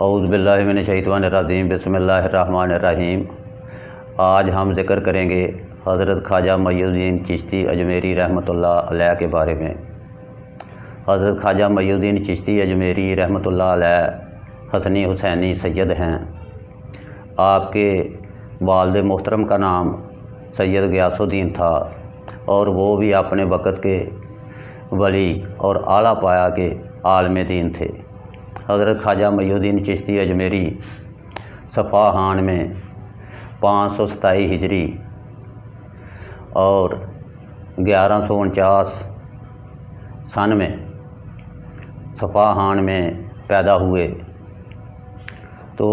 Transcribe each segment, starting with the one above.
اعوذ باللہ من الشیطان الرجیم، بسم اللہ الرحمن الرحیم۔ آج ہم ذکر کریں گے حضرت خواجہ محی الدین چشتی اجمیری رحمۃ اللہ علیہ کے بارے میں۔ حضرت خواجہ محی الدین چشتی اجمیری رحمۃ اللہ علیہ حسنی حسینی سید ہیں۔ آپ کے والد محترم کا نام سید غیاث الدین تھا اور وہ بھی اپنے وقت کے ولی اور اعلیٰ پایا کے عالم دین تھے۔ حضرت خواجہ محی الدین چشتی اجمیری صفاہان میں 527 ہجری اور 1149 سن میں صفاہان میں پیدا ہوئے۔ تو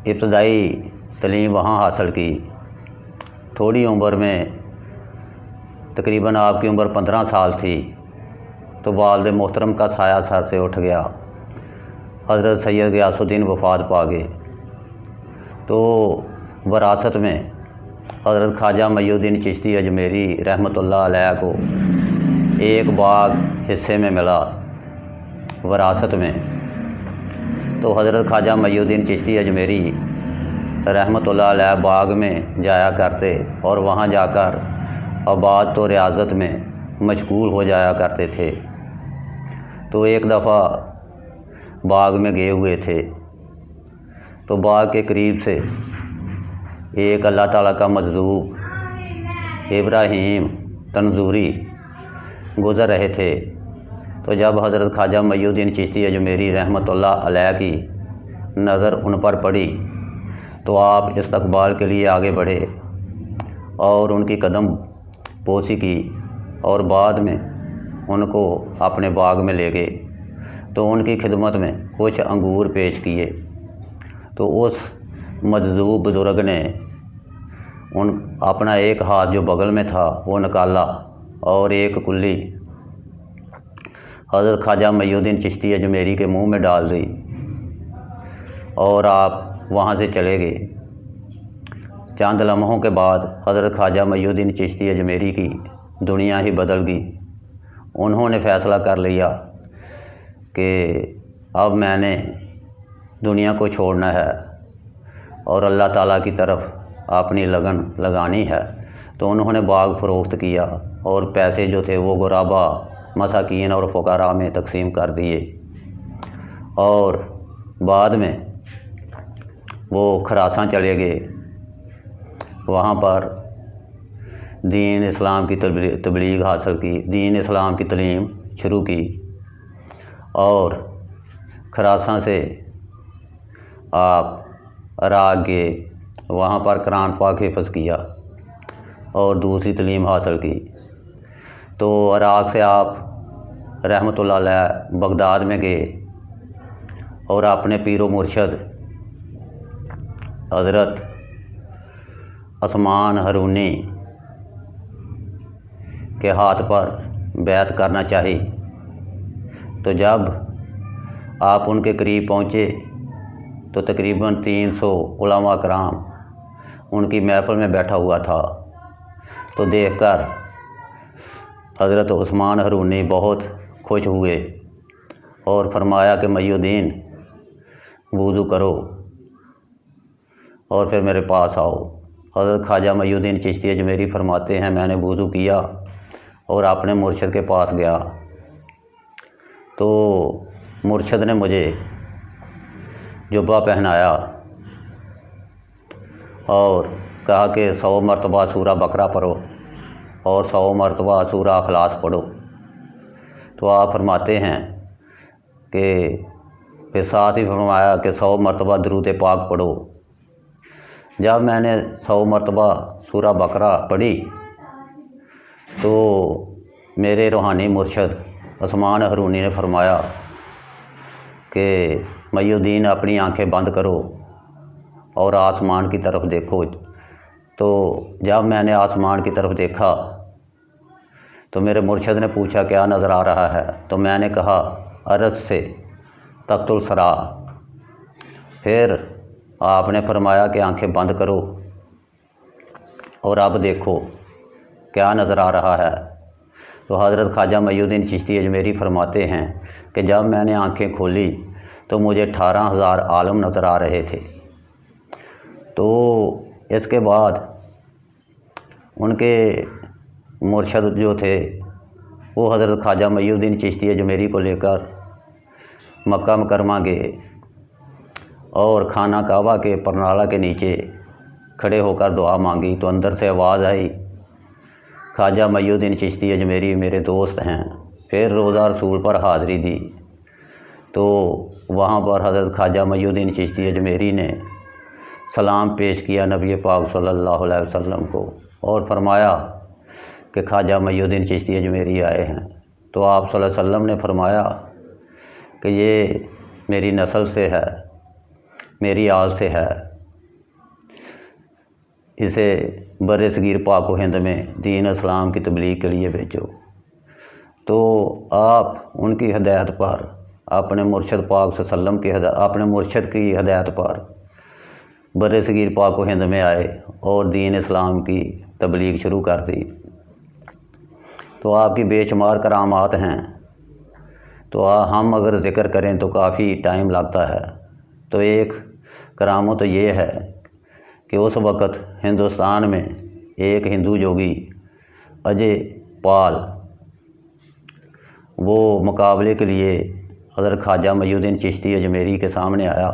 ابتدائی تعلیم وہاں حاصل کی۔ تھوڑی عمر میں تقریباً آپ کی عمر 15 سال تھی تو والد محترم کا سایہ سر سے اٹھ گیا۔ حضرت سید غیاث الدین وفات پا گئے تو وراثت میں حضرت خواجہ محی الدین چشتی اجمیری رحمۃ اللہ علیہ کو ایک باغ حصے میں ملا وراثت میں۔ تو حضرت خواجہ محی الدین چشتی اجمیری رحمۃ اللہ علیہ باغ میں جایا کرتے اور وہاں جا کر عبادت و ریاضت میں مشغول ہو جایا کرتے تھے۔ تو ایک دفعہ باغ میں گئے ہوئے تھے تو باغ کے قریب سے ایک اللہ تعالیٰ کا مجذوب ابراہیم تنظوری گزر رہے تھے۔ تو جب حضرت خواجہ محی الدین چشتی اجمیری رحمۃ اللہ علیہ کی نظر ان پر پڑی تو آپ استقبال کے لیے آگے بڑھے اور ان کی قدم بوسی کی اور بعد میں ان کو اپنے باغ میں لے گئے تو ان کی خدمت میں کچھ انگور پیش کیے۔ تو اس مجذوب بزرگ نے اپنا ایک ہاتھ جو بغل میں تھا وہ نکالا اور ایک کلی حضرت خواجہ محی الدین چشتی اجمیری کے منہ میں ڈال دی اور آپ وہاں سے چلے گئے۔ چند لمحوں کے بعد حضرت خواجہ محی الدین چشتی اجمیری کی دنیا ہی بدل گئی۔ انہوں نے فیصلہ کر لیا کہ اب میں نے دنیا کو چھوڑنا ہے اور اللہ تعالیٰ کی طرف اپنی لگن لگانی ہے۔ تو انہوں نے باغ فروخت کیا اور پیسے جو تھے وہ غربا، مساکین اور فقراء میں تقسیم کر دیے اور بعد میں وہ خراسان چلے گئے۔ وہاں پر دین اسلام کی تبلیغ حاصل کی، دین اسلام کی تعلیم شروع کی اور خراسان سے آپ عراق گئے، وہاں پر قرآن پاک حفظ کیا اور دوسری تعلیم حاصل کی۔ تو عراق سے آپ رحمۃ اللہ علیہ بغداد میں گئے اور اپنے پیر و مرشد حضرت عثمان ہرونی کے ہاتھ پر بیعت کرنا چاہی۔ تو جب آپ ان کے قریب پہنچے تو تقریباً 300 علماء کرام ان کی محفل میں بیٹھا ہوا تھا۔ تو دیکھ کر حضرت عثمان ہرونی بہت خوش ہوئے اور فرمایا کہ محی الدین وضو کرو اور پھر میرے پاس آؤ۔ حضرت خواجہ محی الدین چشتی اجمیری فرماتے ہیں میں نے وضو کیا اور اپنے مرشد کے پاس گیا تو مرشد نے مجھے جبہ پہنایا اور کہا کہ 100 مرتبہ سورہ بقرہ پڑھو اور 100 مرتبہ سورہ اخلاص پڑھو۔ تو آپ فرماتے ہیں کہ پھر ساتھ ہی فرمایا کہ 100 مرتبہ درود پاک پڑھو۔ جب میں نے 100 مرتبہ سورہ بقرہ پڑھی تو میرے روحانی مرشد عثمان ہرونی نے فرمایا کہ محی الدین اپنی آنکھیں بند کرو اور آسمان کی طرف دیکھو۔ تو جب میں نے آسمان کی طرف دیکھا تو میرے مرشد نے پوچھا کیا نظر آ رہا ہے؟ تو میں نے کہا عرض سے تخت الثری۔ پھر آپ نے فرمایا کہ آنکھیں بند کرو اور اب دیکھو کیا نظر آ رہا ہے۔ تو حضرت خواجہ محی الدین چشتی اجمیری فرماتے ہیں کہ جب میں نے آنکھیں کھولی تو مجھے 18,000 عالم نظر آ رہے تھے۔ تو اس کے بعد ان کے مرشد جو تھے وہ حضرت خواجہ محی الدین چشتی اجمیری کو لے کر مکہ مکرمہ گئے اور خانہ کعبہ کے پرنالہ کے نیچے کھڑے ہو کر دعا مانگی تو اندر سے آواز آئی، خواجہ محی الدین چشتی اجمیری میرے دوست ہیں۔ پھر روضہ رسول پر حاضری دی تو وہاں پر حضرت خواجہ محی الدین چشتی اجمیری نے سلام پیش کیا نبی پاک صلی اللہ علیہ وسلم کو اور فرمایا کہ خواجہ محی الدین چشتی اجمیری آئے ہیں۔ تو آپ صلی اللہ علیہ وسلم نے فرمایا کہ یہ میری نسل سے ہے، میری آل سے ہے، اسے بر صغیر پاک و ہند میں دین اسلام کی تبلیغ کے لیے بھیجو۔ تو آپ ان کی ہدایت پر، اپنے مرشد پاک صلی اللہ علیہ وسلم اپنے مرشد کی ہدایت پر بر صغیر پاک و ہند میں آئے اور دین اسلام کی تبلیغ شروع کر دی۔ تو آپ کی بے شمار کرامات ہیں، تو ہم اگر ذکر کریں تو کافی ٹائم لگتا ہے۔ تو ایک کرامت تو یہ ہے کہ اس وقت ہندوستان میں ایک ہندو جوگی اجے پال وہ مقابلے کے لیے حضرت خواجہ محی الدین چشتی اجمیری کے سامنے آیا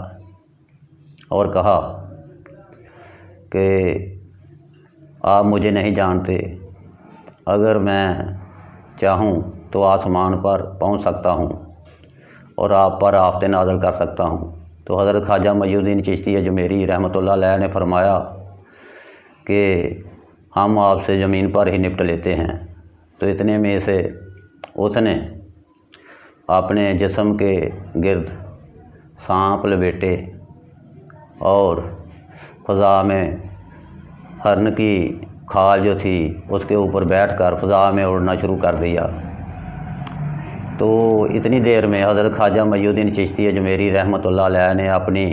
اور کہا کہ آپ مجھے نہیں جانتے، اگر میں چاہوں تو آسمان پر پہنچ سکتا ہوں اور آپ پر آفت نازل کر سکتا ہوں۔ تو حضرت خواجہ محی الدین چشتی اجمیری رحمۃ اللہ علیہ نے فرمایا کہ ہم آپ سے زمین پر ہی نپٹ لیتے ہیں۔ تو اتنے میں سے اس نے اپنے جسم کے گرد سانپ لپیٹے اور فضا میں ہرن کی کھال جو تھی اس کے اوپر بیٹھ کر فضا میں اڑنا شروع کر دیا۔ تو اتنی دیر میں حضرت خواجہ محی الدین چشتی اجمیری رحمۃ اللہ علیہ نے اپنی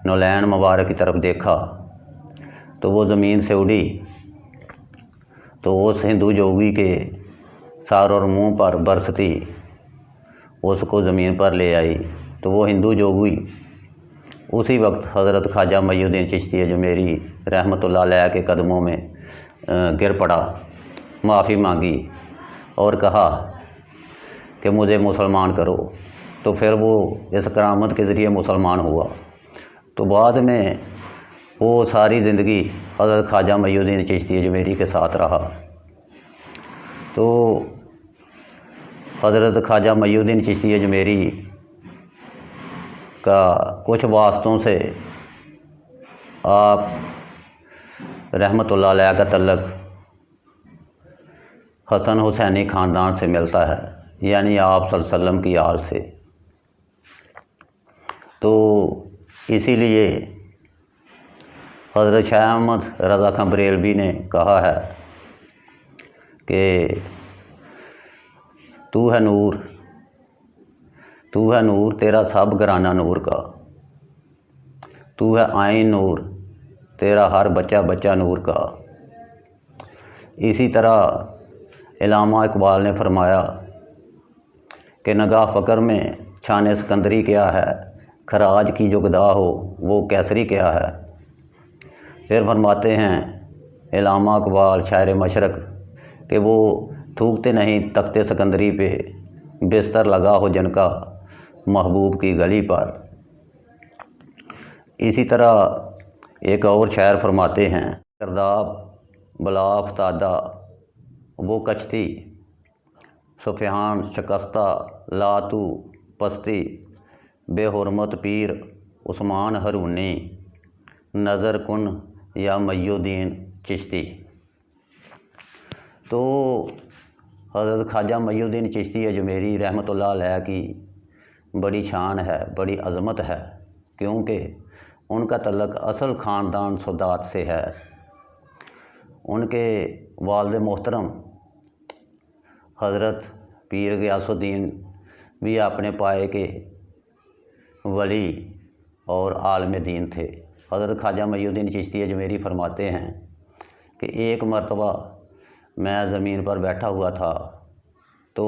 نولین مبارک کی طرف دیکھا تو وہ زمین سے اڑی تو اس ہندو جوگی کے سر اور منہ پر برستی اس کو زمین پر لے آئی۔ تو وہ ہندو جوگی اسی وقت حضرت خواجہ محی الدین چشتی اجمیری رحمۃ اللہ علیہ کے قدموں میں گر پڑا، معافی مانگی اور کہا کہ مجھے مسلمان کرو۔ تو پھر وہ اس کرامت کے ذریعے مسلمان ہوا۔ تو بعد میں وہ ساری زندگی حضرت خواجہ محی الدین چشتی اجمیری کے ساتھ رہا۔ تو حضرت خواجہ محی الدین چشتی اجمیری کا کچھ واسطوں سے آپ رحمۃ اللہ علیہ کا تعلق حسن حسینی خاندان سے ملتا ہے، یعنی آپ صلی اللہ علیہ وسلم کی آل سے۔ تو اسی لیے حضرت شاہ احمد رضا خان بریلوی نے کہا ہے کہ تو ہے نور تیرا سب گھرانہ نور کا، تو ہے آئین نور تیرا ہر بچہ بچہ نور کا۔ اسی طرح علامہ اقبال نے فرمایا کہ نگاہ فقر میں شان سکندری کیا ہے، خراج کی جو گدا ہو وہ کیسری کیا ہے۔ پھر فرماتے ہیں علامہ اقبال شاعر مشرق کہ وہ تھوکتے نہیں تخت سکندری پہ، بستر لگا ہو جن کا محبوب کی گلی پر۔ اسی طرح ایک اور شاعر فرماتے ہیں، گرداب بلا افتادہ وہ کشتی، سفیان شکستہ لاتو پستی، بے حرمت پیر عثمان ہرونی، نظر کن یا محی الدین چشتی۔ تو حضرت خواجہ محی الدین چشتی اجمیری رحمۃ اللہ علیہ کی بڑی شان ہے، بڑی عظمت ہے، کیونکہ ان کا تعلق اصل خاندان سادات سے ہے۔ ان کے والد محترم حضرت پیر غیاث الدین بھی اپنے پائے کے ولی اور عالم دین تھے۔ حضرت خواجہ محی الدین چشتی اجمیری فرماتے ہیں کہ ایک مرتبہ میں زمین پر بیٹھا ہوا تھا تو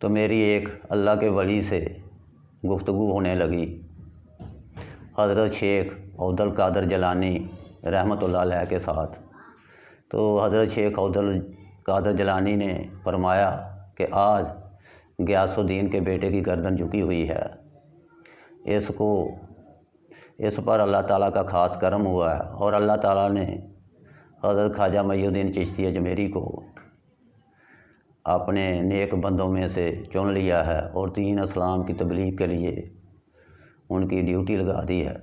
تو میری ایک اللہ کے ولی سے گفتگو ہونے لگی، حضرت شیخ عبد القادر جیلانی رحمۃ اللہ علیہ کے ساتھ۔ تو حضرت شیخ عبد القادر جیلانی نے فرمایا کہ آج غیاث الدین کے بیٹے کی گردن جھکی ہوئی ہے، اس پر اللہ تعالیٰ کا خاص کرم ہوا ہے، اور اللہ تعالیٰ نے حضرت خواجہ محی الدین چشتی اجمیری کو اپنے نیک بندوں میں سے چن لیا ہے اور دین اسلام کی تبلیغ کے لیے ان کی ڈیوٹی لگا دی ہے۔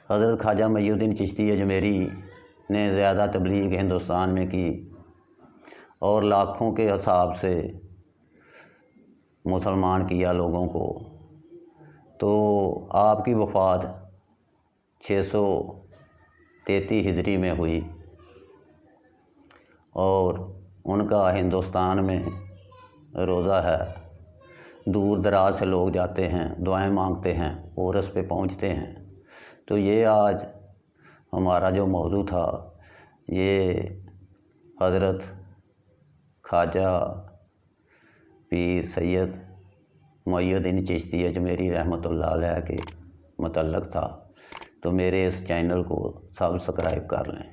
حضرت خواجہ محی الدین چشتی اجمیری نے زیادہ تبلیغ ہندوستان میں کی اور لاکھوں کے حساب سے مسلمان کیا لوگوں کو۔ تو آپ کی وفات 633 ہجری میں ہوئی، اور ان کا ہندوستان میں روضہ ہے، دور دراز سے لوگ جاتے ہیں، دعائیں مانگتے ہیں اور اس پہ پہنچتے ہیں۔ تو یہ آج ہمارا جو موضوع تھا، یہ حضرت خواجہ پیر سید محی الدین چشتی اجمیری رحمۃ اللہ علیہ کے متعلق تھا۔ تو میرے اس چینل کو سبسکرائب کر لیں۔